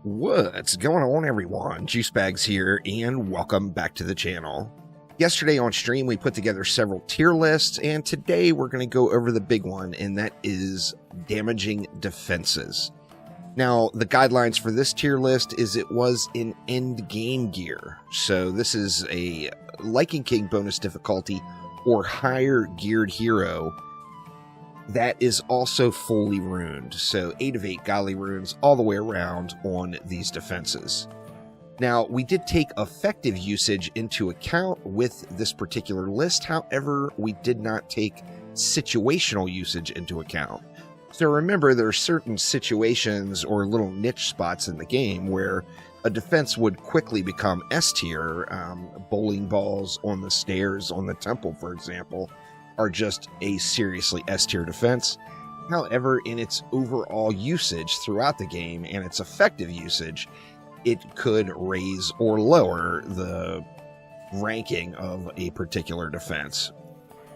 What's going on, everyone? Juicebags here, and welcome back to the channel. Yesterday on stream, we put together several tier lists, and today we're going to go over the big one, and that is damaging defenses. Now, the guidelines for this tier list is it was in end game gear. So this is a Lycan King bonus difficulty or higher geared hero that is also fully runed. So 8 of 8 godly runes all the way around on these defenses. Now, we did take effective usage into account with this particular list. However, we did not take situational usage into account. So remember, there are certain situations or little niche spots in the game where a defense would quickly become S tier. Bowling balls on the stairs on the temple, for example, are just a seriously S tier defense. However, in its overall usage throughout the game and its effective usage, it could raise or lower the ranking of a particular defense.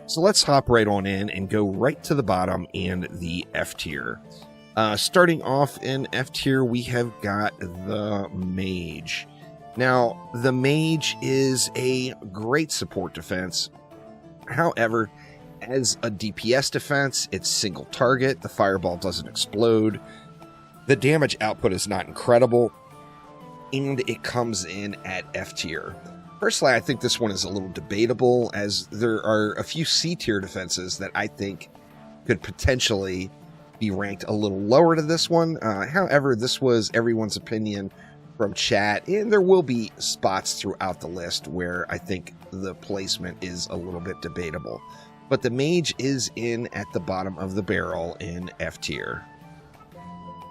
So let's hop right on in and go right to the bottom in the F tier. Starting off in F tier, we have got the Mage. Now, the Mage is a great support defense. However, as a DPS defense, it's single target, the fireball doesn't explode, the damage output is not incredible, and it comes in at F tier. Personally, I think this one is a little debatable, as there are a few C tier defenses that I think could potentially be ranked a little lower to this one. However, this was everyone's opinion from chat, and there will be spots throughout the list where I think the placement is a little bit debatable. But the Mage is in at the bottom of the barrel in F tier.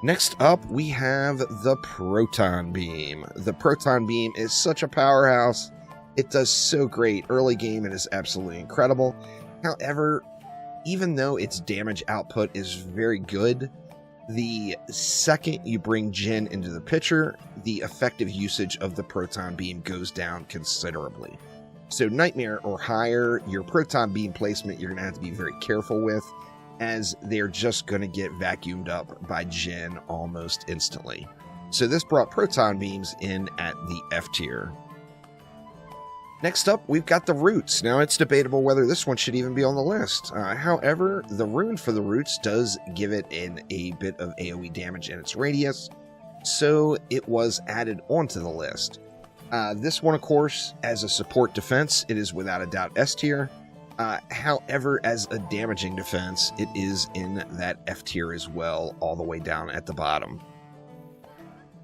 Next up, we have the Proton Beam. The Proton Beam is such a powerhouse. It does so great. Early game, it is absolutely incredible. However, even though its damage output is very good, the second you bring Jin into the picture, the effective usage of the Proton Beam goes down considerably. So Nightmare or higher, your Proton Beam placement you're going to have to be very careful with, as they're just going to get vacuumed up by Jin almost instantly. So this brought Proton Beams in at the F tier. Next up, we've got the Roots. Now, it's debatable whether this one should even be on the list. However, the rune for the Roots does give it a bit of AoE damage in its radius, so it was added onto the list. This one, of course, as a support defense, it is without a doubt S tier. However, as a damaging defense, it is in that F tier as well, all the way down at the bottom.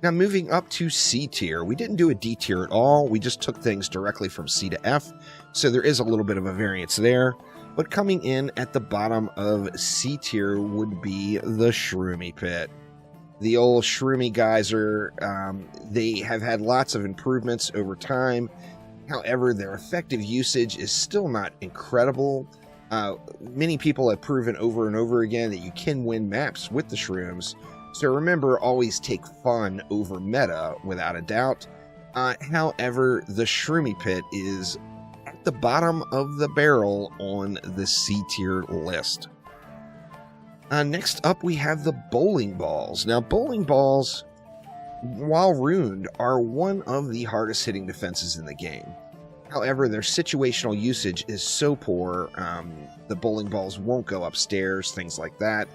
Now, moving up to C tier, we didn't do a D tier at all. We just took things directly from C to F, so there is a little bit of a variance there. But coming in at the bottom of C tier would be the Shroomy Pit. The old Shroomy Geyser, they have had lots of improvements over time. However, their effective usage is still not incredible. Many people have proven over and over again that you can win maps with the Shrooms. So remember, always take fun over meta, without a doubt. However, the Shroomy Pit is at the bottom of the barrel on the C tier list. Next up, we have the Bowling Balls. Now, Bowling Balls, while runed, are one of the hardest hitting defenses in the game. However, their situational usage is so poor, the bowling balls won't go upstairs, things like that,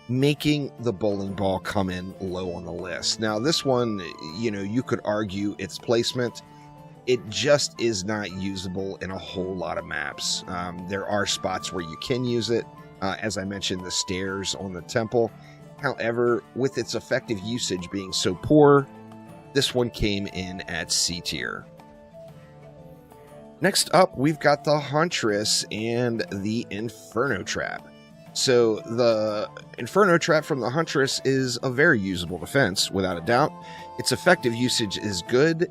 making the bowling ball come in low on the list. Now, this one, you could argue its placement. It just is not usable in a whole lot of maps. There are spots where you can use it. As I mentioned, the stairs on the temple. However, with its effective usage being so poor, this one came in at C tier. Next up, we've got the Huntress and the Inferno Trap. So the Inferno Trap from the Huntress is a very usable defense, without a doubt. Its effective usage is good.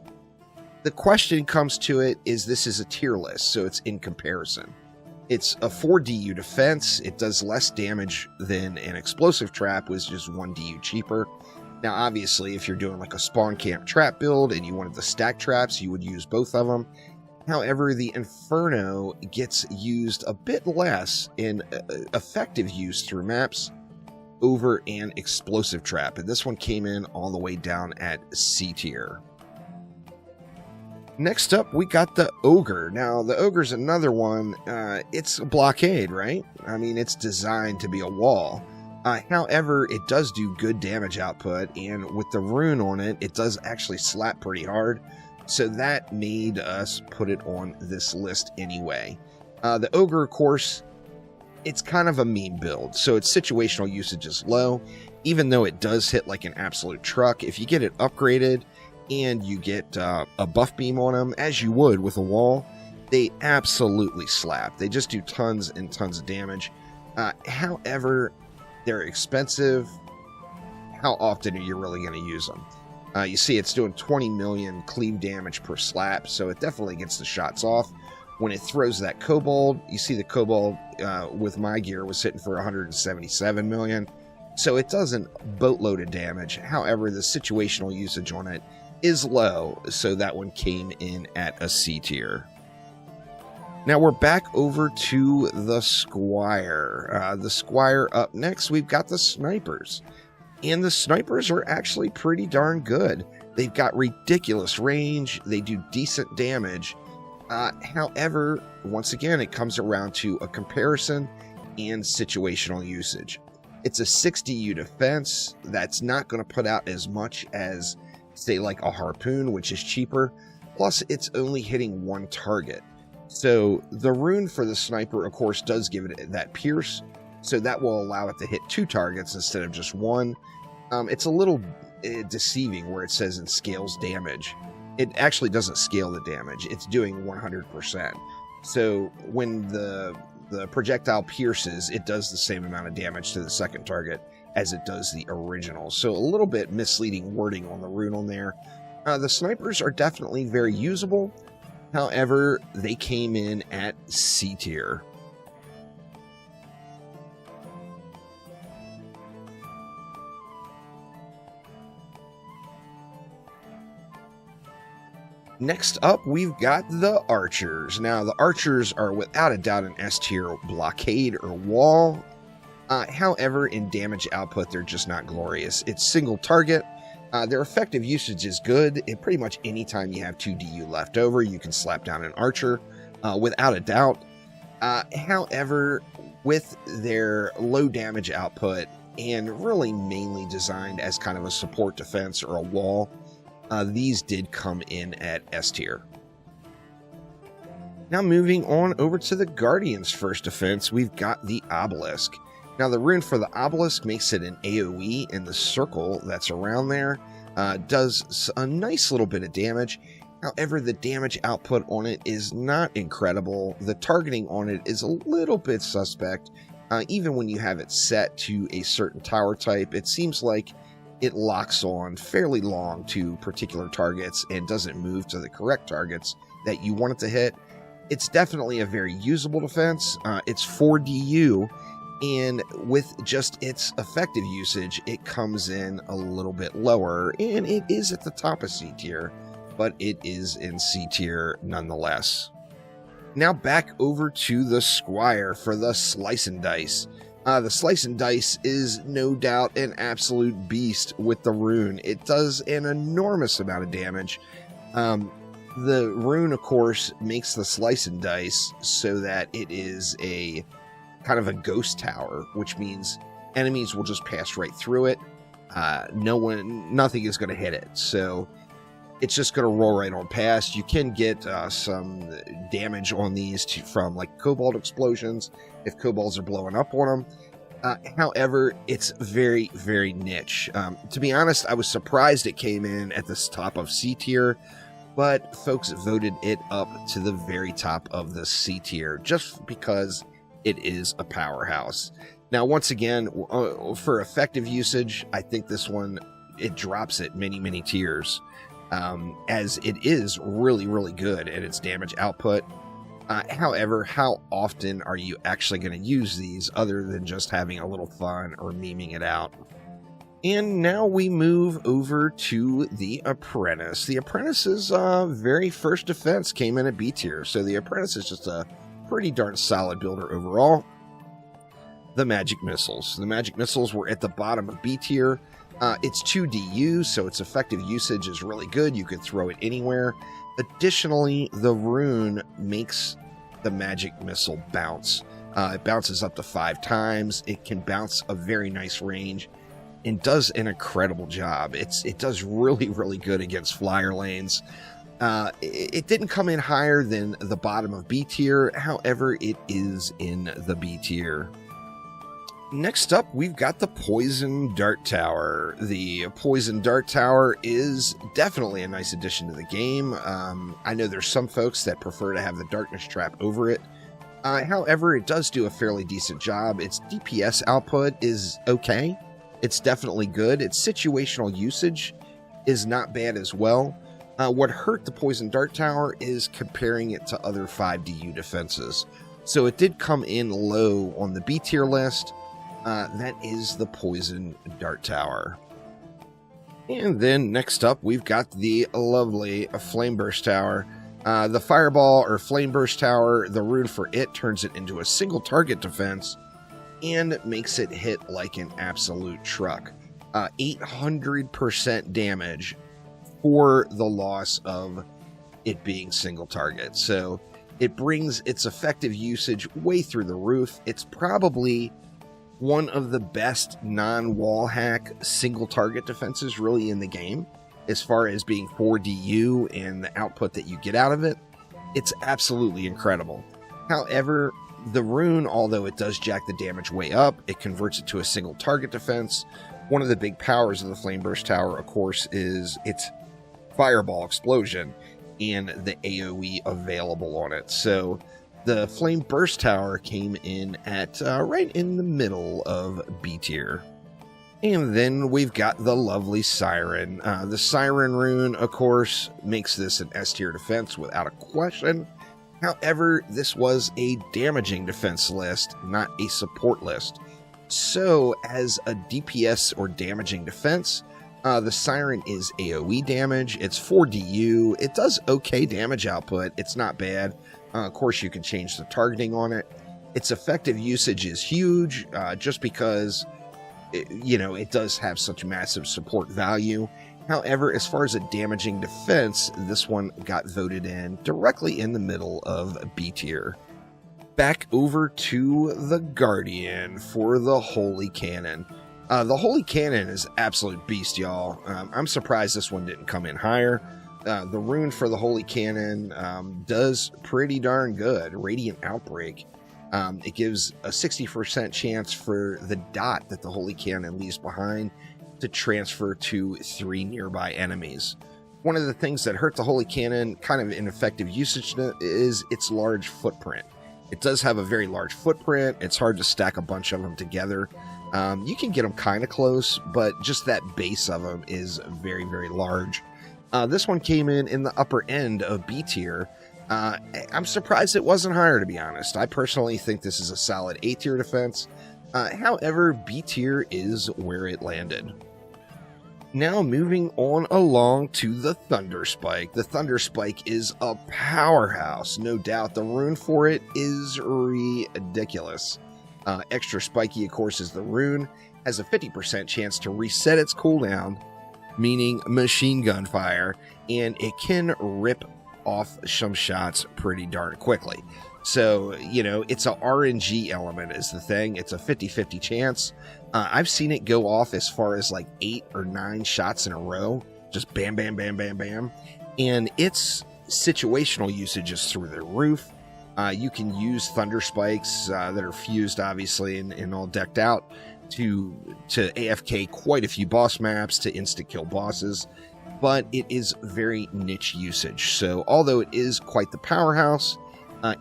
The question comes to it is this is a tier list, so it's in comparison. It's a 4 DU defense. It does less damage than an explosive trap, which is 1 DU cheaper. Now, obviously, if you're doing like a spawn camp trap build and you wanted the stack traps, you would use both of them. However, the Inferno gets used a bit less in effective use through maps. over an explosive trap, and this one came in all the way down at C tier. Next up, we got the Ogre. Now, the Ogre's another one. It's a blockade, right? I mean, it's designed to be a wall. However, it does do good damage output, and with the rune on it, it does actually slap pretty hard. So that made us put it on this list anyway. The Ogre, of course, it's kind of a meme build, so its situational usage is low, even though it does hit like an absolute truck. If you get it upgraded and you get a buff beam on them, as you would with a wall, they absolutely slap. They just do tons and tons of damage. However, they're expensive. How often are you really going to use them? You see it's doing 20 million cleave damage per slap, so it definitely gets the shots off. When it throws that kobold, you see the kobold with my gear was hitting for 177 million. So it doesn't boatload of damage. However, the situational usage on it is low, so that one came in at a C tier. Now we're back over to the Squire. The Squire up next, we've got the Snipers. And the Snipers are actually pretty darn good. They've got ridiculous range. They do decent damage. However, once again, it comes around to a comparison and situational usage. It's a 60U defense that's not going to put out as much as, say, like a Harpoon, which is cheaper. Plus, it's only hitting one target. So the rune for the Sniper, of course, does give it that pierce. So that will allow it to hit 2 targets instead of just 1. It's a little deceiving where it says it scales damage. It actually doesn't scale the damage. It's doing 100%. So when the projectile pierces, it does the same amount of damage to the second target as it does the original. So a little bit misleading wording on the rune on there. The Snipers are definitely very usable. However, they came in at C tier. Next up, we've got the Archers. Now, the Archers are without a doubt an S tier blockade or wall. However, in damage output, they're just not glorious. It's single target. Their effective usage is good. Pretty much any time you have 2 DU left over, you can slap down an Archer, without a doubt. However, with their low damage output and really mainly designed as kind of a support defense or a wall, these did come in at S tier. Now moving on over to the Guardian's first defense, we've got the Obelisk. Now the rune for the Obelisk makes it an AoE in the circle that's around there. Does a nice little bit of damage. However, the damage output on it is not incredible. The targeting on it is a little bit suspect. Even when you have it set to a certain tower type, it seems like it locks on fairly long to particular targets and doesn't move to the correct targets that you want it to hit. It's definitely a very usable defense. It's 4 DU, and with just its effective usage, it comes in a little bit lower, and it is at the top of C tier, but it is in C tier nonetheless. Now back over to the Squire for the Slice and Dice. The Slice and Dice is no doubt an absolute beast with the rune. It does an enormous amount of damage. The rune, of course, makes the Slice and Dice so that it is a kind of a ghost tower, which means enemies will just pass right through it. Nothing is going to hit it. So it's just going to roll right on past. You can get some damage on these from like cobalt explosions if kobolds are blowing up on them. However, it's very, very niche. To be honest, I was surprised it came in at the top of C tier, but folks voted it up to the very top of the C tier just because it is a powerhouse. Now, once again, for effective usage, I think this one, it drops it many, many tiers. As it is really, really good at its damage output. However, how often are you actually going to use these other than just having a little fun or memeing it out? And now we move over to the Apprentice. The Apprentice's very first defense came in at B tier, so the Apprentice is just a pretty darn solid builder overall. the magic missiles. The magic missiles were at the bottom of B tier. It's 2 DU, so its effective usage is really good. You could throw it anywhere. Additionally, the rune makes the magic missile bounce. It bounces up to 5 times. It can bounce a very nice range and does an incredible job. It does really, really good against flyer lanes. It didn't come in higher than the bottom of B tier. However, it is in the B tier. Next up, we've got the Poison Dart Tower. The Poison Dart Tower is definitely a nice addition to the game. I know there's some folks that prefer to have the Darkness Trap over it. However, it does do a fairly decent job. Its DPS output is okay. It's definitely good. Its situational usage is not bad as well. What hurt the Poison Dart Tower is comparing it to other 5DU defenses. So it did come in low on the B tier list. That is the Poison Dart Tower. And then next up, we've got the lovely Flame Burst Tower. The Fireball or Flame Burst Tower, the rune for it turns it into a single target defense and makes it hit like an absolute truck. 800% damage for the loss of it being single target. So it brings its effective usage way through the roof. It's probably one of the best non-wall hack single target defenses really in the game, as far as being 4DU and the output that you get out of it. It's absolutely incredible. However, the rune, although it does jack the damage way up, it converts it to a single target defense. One of the big powers of the Flame Burst Tower, of course, is its Fireball Explosion and the AoE available on it. So the Flame Burst Tower came in at right in the middle of B tier. And then we've got the lovely Siren. The Siren rune, of course, makes this an S tier defense without a question. However, this was a damaging defense list, not a support list. So as a DPS or damaging defense, the Siren is AoE damage. It's 4DU. It does okay damage output. It's not bad. Of course, you can change the targeting on it. Its effective usage is huge, just because, it does have such massive support value. However, as far as a damaging defense, this one got voted in directly in the middle of B tier. Back over to the Guardian for the Holy Cannon. The Holy Cannon is absolute beast, y'all. I'm surprised this one didn't come in higher. The rune for the Holy Cannon does pretty darn good. Radiant Outbreak. It gives a 60% chance for the dot that the Holy Cannon leaves behind to transfer to 3 nearby enemies. One of the things that hurt the Holy Cannon, kind of ineffective usage, is its large footprint. It does have a very large footprint. It's hard to stack a bunch of them together. You can get them kind of close, but just that base of them is very, very large. This one came in the upper end of B tier. I'm surprised it wasn't higher, to be honest. I personally think this is a solid A tier defense. However, B tier is where it landed. Now moving on along to the Thunder Spike. The Thunder Spike is a powerhouse, no doubt. The rune for it is ridiculous. Extra spiky, of course, is the rune. Has a 50% chance to reset its cooldown, meaning machine gun fire, and it can rip off some shots pretty darn quickly. So, it's a RNG element is the thing. It's a 50-50 chance. I've seen it go off as far as like 8 or 9 shots in a row. Just bam, bam, bam, bam, bam. And its situational usage is through the roof. You can use Thunder Spikes that are fused, obviously, and all decked out to AFK quite a few boss maps, to insta-kill bosses. But it is very niche usage. So, although it is quite the powerhouse,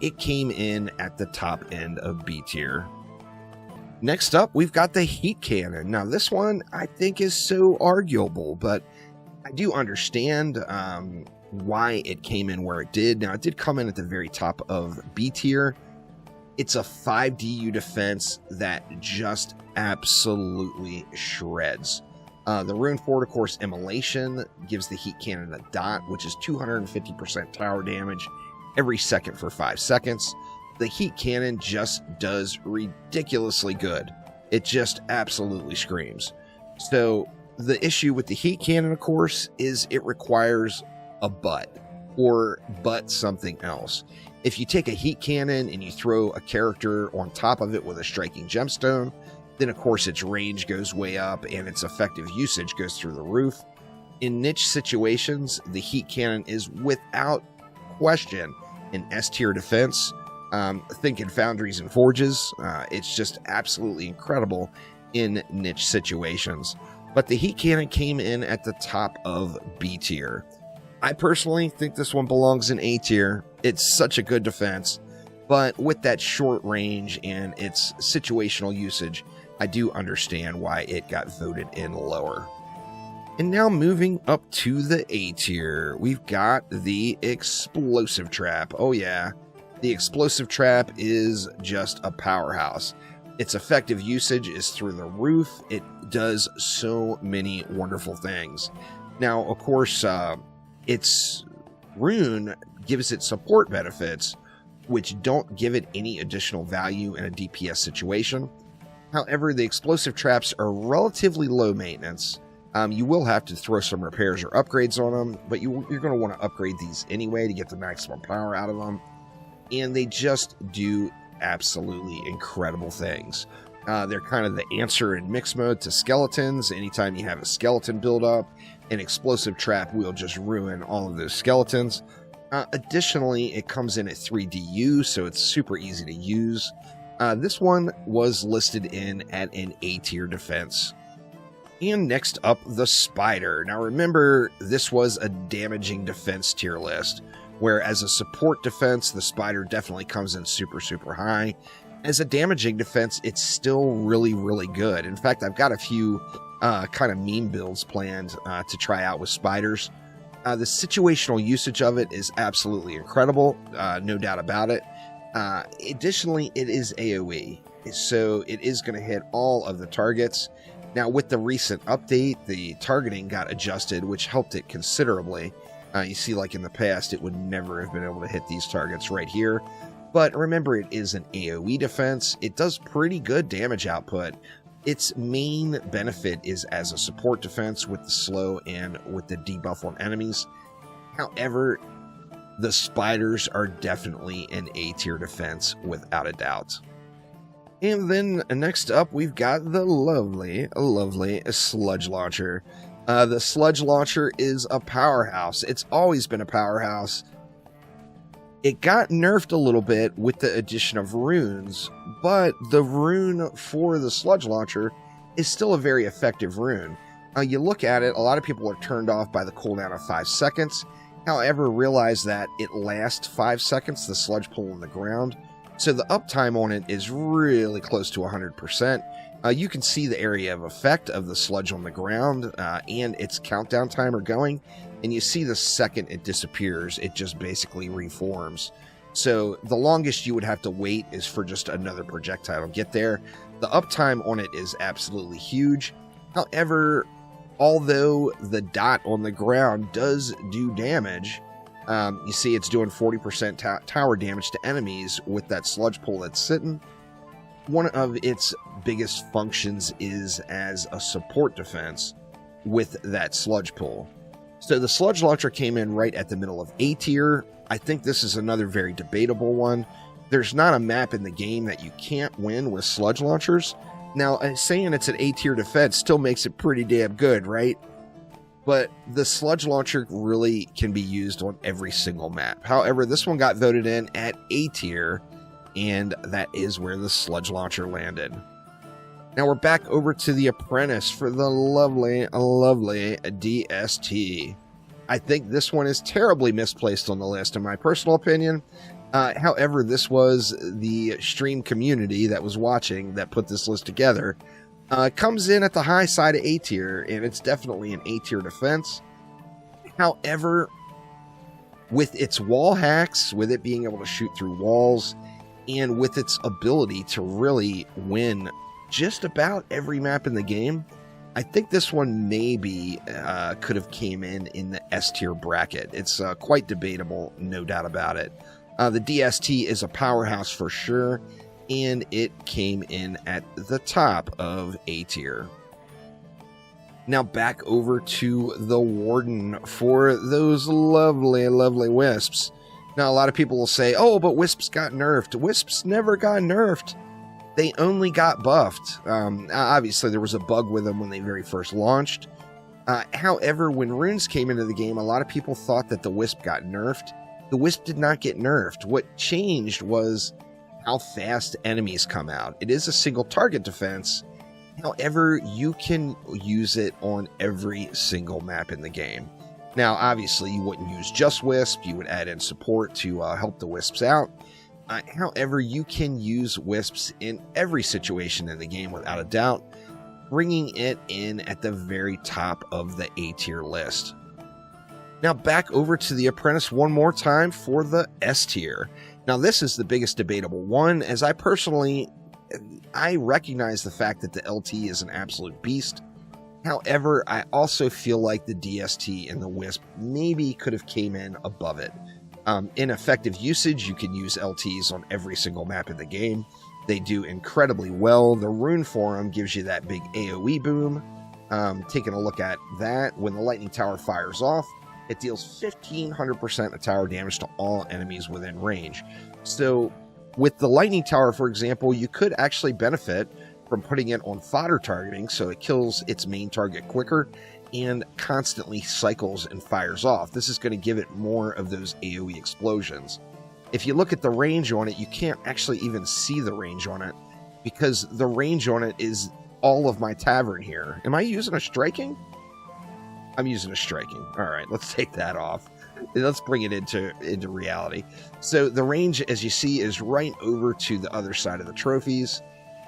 it came in at the top end of B tier. Next up, we've got the Heat Cannon. Now, this one I think is so arguable, but I do understand why it came in where it did. Now, it did come in at the very top of B tier. It's a 5DU defense that just absolutely shreds. The rune for it, of course, Immolation, gives the Heat Cannon a dot, which is 250% tower damage every second for 5 seconds. the heat cannon just does ridiculously good. It just absolutely screams. So the issue with the heat cannon, of course, is it requires a butt or butt something else. If you take a heat cannon and you throw a character on top of it with a striking gemstone, then of course its range goes way up and its effective usage goes through the roof. In niche situations, the heat cannon is without question an S tier defense. Thinking foundries and forges, it's just absolutely incredible in niche situations. But the heat cannon came in at the top of B tier. I personally think this one belongs in A tier. It's such a good defense, but with that short range and its situational usage, I do understand why it got voted in lower. And now moving up to the A tier, we've got the explosive trap. Oh yeah, the explosive trap is just a powerhouse. Its effective usage is through the roof. It does so many wonderful things. Now, of course, its rune gives it support benefits, which don't give it any additional value in a DPS situation. However, the explosive traps are relatively low maintenance. You will have to throw some repairs or upgrades on them, but you're going to want to upgrade these anyway to get the maximum power out of them. And they just do absolutely incredible things. They're kind of the answer in mix mode to skeletons. Anytime you have a skeleton build up, an explosive trap will just ruin all of those skeletons. Additionally, it comes in at 3 DU, so it's super easy to use. This one was listed in at an A tier defense. And next up, the Spider. Now remember, this was a damaging defense tier list, where as a support defense, the Spider definitely comes in super, super high. As a damaging defense, it's still really, really good. In fact, I've got a few kind of meme builds planned to try out with Spiders. The situational usage of it is absolutely incredible, no doubt about it. Additionally, it is AoE, so it is going to hit all of the targets. Now, with the recent update, the targeting got adjusted, which helped it considerably. You see, like in the past, it would never have been able to hit these targets right here. But remember, it is an AoE defense. It does pretty good damage output. Its main benefit is as a support defense with the slow and with the debuff on enemies. However, the Spiders are definitely an A tier defense without a doubt. And then next up, we've got the lovely Sludge Launcher. The Sludge Launcher is a powerhouse. It's always been a powerhouse. It got nerfed a little bit with the addition of runes, but the rune for the Sludge Launcher is still a very effective rune. You look at it, a lot of people are turned off by the cooldown of 5 seconds. However, realize that it lasts 5 seconds, the sludge pull on the ground. So the uptime on it is really close to 100%. You can see the area of effect of the sludge on the ground and its countdown timer going. And you see the second it disappears, it just basically reforms. So the longest you would have to wait is for just another projectile to get there. The uptime on it is absolutely huge. However, although the dot on the ground does do damage, you see it's doing 40% tower damage to enemies with that sludge pull that's sitting. One of its biggest functions is as a support defense with that sludge pull. So the Sludge Launcher came in right at the middle of A tier. I think this is another very debatable one. There's not a map in the game that you can't win with Sludge Launchers. Now, saying it's an A tier defense still makes it pretty damn good, right? But the Sludge Launcher really can be used on every single map. However, this one got voted in at A tier, and that is where the Sludge Launcher landed. Now we're back over to the Apprentice for the lovely DST. I think this one is terribly misplaced on the list, in my personal opinion. However, this was the stream community that was watching that put this list together. Comes in at the high side of A tier, and it's definitely an A tier defense. However, with its wall hacks, with it being able to shoot through walls, and with its ability to really win just about every map in the game, I think this one maybe could have came in the S tier bracket. It's quite debatable, no doubt about it. The DST is a powerhouse for sure, and it came in at the top of A tier. Now back over to the Warden for those lovely, lovely wisps. Now a lot of people will say, oh, but wisps got nerfed. Wisps never got nerfed. They only got buffed. Obviously, there was a bug with them when they very first launched. However, when runes came into the game, a lot of people thought that the wisp got nerfed. The wisp did not get nerfed. What changed was how fast enemies come out. It is a single target defense. However, you can use it on every single map in the game. Now, obviously, you wouldn't use just wisp. You would add in support to help the wisps out. However, you can use wisps in every situation in the game without a doubt, bringing it in at the very top of the A tier list. Now back over to the Apprentice one more time for the S tier. Now this is the biggest debatable one, as I recognize the fact that the LT is an absolute beast. However, I also feel like the DST and the Wisp maybe could have came in above it. In effective usage, you can use LTs on every single map in the game. They do incredibly well. The Rune Forum gives you that big AoE boom. Taking a look at that, when the Lightning Tower fires off, it deals 1500% of tower damage to all enemies within range. So with the Lightning Tower, for example, you could actually benefit from putting it on fodder targeting, so it kills its main target quicker and constantly cycles and fires off. This is going to give it more of those AoE explosions. If you look at the range on it, you can't actually even see the range on it, because the range on it is all of my tavern here. Am I using a striking? I'm using a striking. All right, let's take that off. Let's bring it into reality. So the range, as you see, is right over to the other side of the trophies,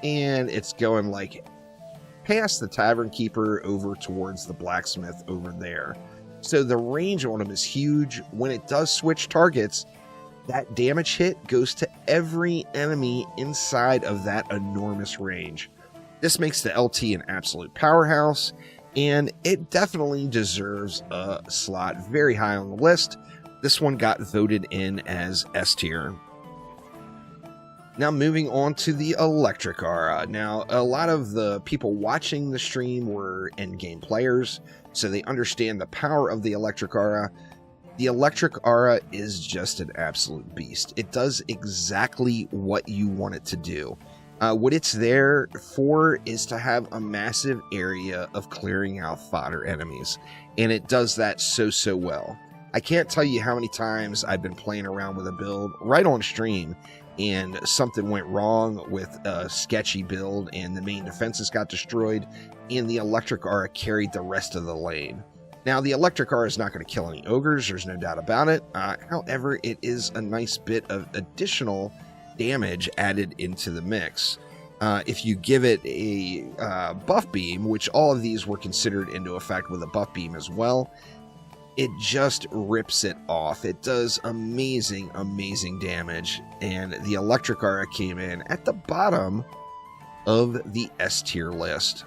and it's going like past the tavern keeper over towards the blacksmith over there. So the range on them is huge. When it does switch targets, that damage hit goes to every enemy inside of that enormous range. This makes the LT an absolute powerhouse, and it definitely deserves a slot very high on the list. This one got voted in as S tier. Now moving on to the Electric Aura. Now, a lot of the people watching the stream were in-game players, so they understand the power of the Electric Aura. The Electric Aura is just an absolute beast. It does exactly what you want it to do. What it's there for is to have a massive area of clearing out fodder enemies, and it does that so well. I can't tell you how many times I've been playing around with a build right on stream, and something went wrong with a sketchy build, and the main defenses got destroyed, and the Electric Aura carried the rest of the lane. Now, the Electric Aura is not going to kill any ogres, there's no doubt about it. However, it is a nice bit of additional damage added into the mix. If you give it a buff beam, which all of these were considered into effect with a buff beam as well, it just rips it off. It does amazing, amazing damage, and the Electric Aura came in at the bottom of the S tier list.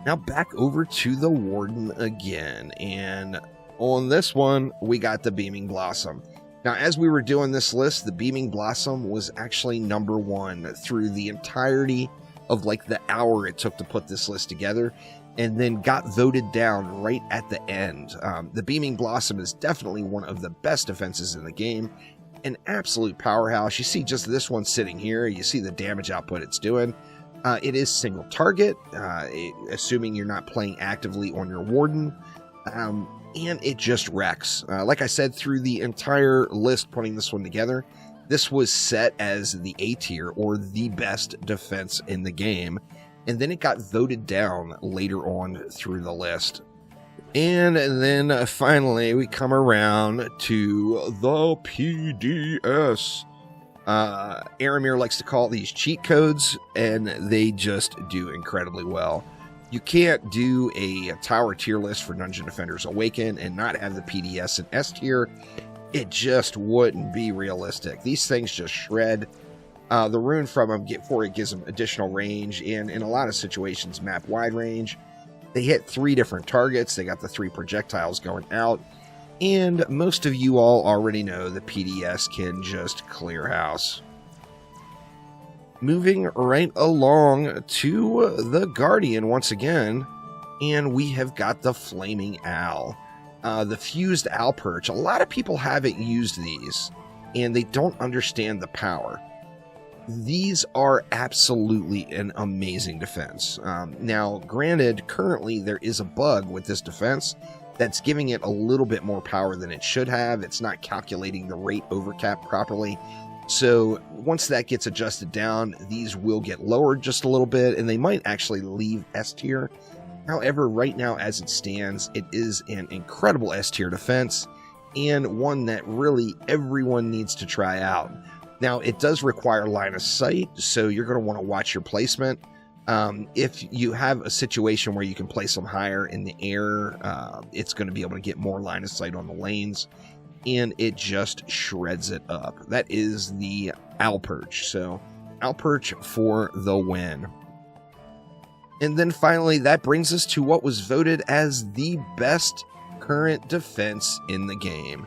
Now back over to the Warden again, and on this one, we got the Beaming Blossom. Now, as we were doing this list, the Beaming Blossom was actually number one through the entirety of like the hour it took to put this list together, and then got voted down right at the end. The Beaming Blossom is definitely one of the best defenses in the game, an absolute powerhouse. You see just this one sitting here, you see the damage output it's doing. It is single target, assuming you're not playing actively on your Warden, and it just wrecks. Like I said, through the entire list putting this one together, this was set as the A tier, or the best defense in the game, and then it got voted down later on through the list. And then finally we come around to the PDS. Aramir likes to call these cheat codes, and they just do incredibly well. You can't do a tower tier list for Dungeon Defenders Awaken and not have the PDS in S tier. It just wouldn't be realistic. These things just shred. The rune from them gives them additional range, and in a lot of situations, map-wide range. They hit 3 different targets. They got the 3 projectiles going out, And most of you all already know the PDS can just clear house. Moving right along to the Guardian once again, and we have got the Flaming Owl. The Fused Owl Perch. A lot of people haven't used these, and they don't understand the power. These are absolutely an amazing defense. Now, granted, currently there is a bug with this defense that's giving it a little bit more power than it should have. It's not calculating the rate overcap properly. So once that gets adjusted down, these will get lowered just a little bit, and they might actually leave S tier. However, right now as it stands, it is an incredible S tier defense, and one that really everyone needs to try out. Now, it does require line of sight, so you're going to want to watch your placement. If you have a situation where you can place them higher in the air, it's going to be able to get more line of sight on the lanes, and it just shreds it up. That is the Owl Perch. So, Owl Perch for the win. And then finally, that brings us to what was voted as the best current defense in the game.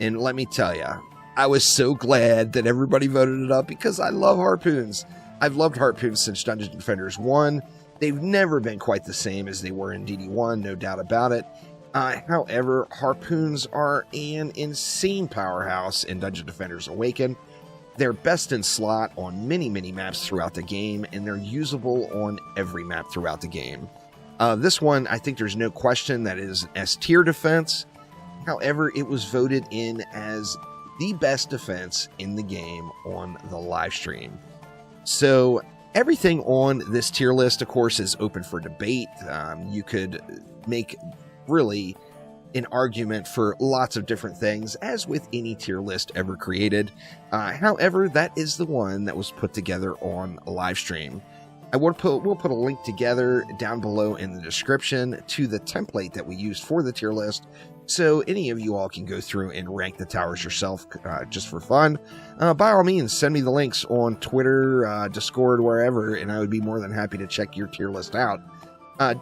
And let me tell you, I was so glad that everybody voted it up because I love harpoons. I've loved harpoons since Dungeon Defenders 1. They've never been quite the same as they were in DD1, no doubt about it. However, harpoons are an insane powerhouse in Dungeon Defenders Awakened. They're best in slot on many maps throughout the game, and they're usable on every map throughout the game. This one, I think there's no question that is an S tier defense. However, it was voted in as the best defense in the game on the live stream. So everything on this tier list, of course, is open for debate. You could make really an argument for lots of different things, as with any tier list ever created. However, that is the one that was put together on a live stream. We'll put a link together down below in the description to the template that we used for the tier list, so any of you all can go through and rank the towers yourself just for fun. By all means, send me the links on Twitter, Discord, wherever, and I would be more than happy to check your tier list out.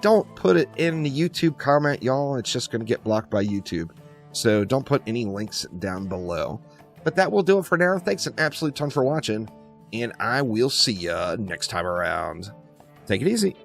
Don't put it in the YouTube comment, y'all. It's just going to get blocked by YouTube. So don't put any links down below. But that will do it for now. Thanks an absolute ton for watching, and I will see ya next time around. Take it easy.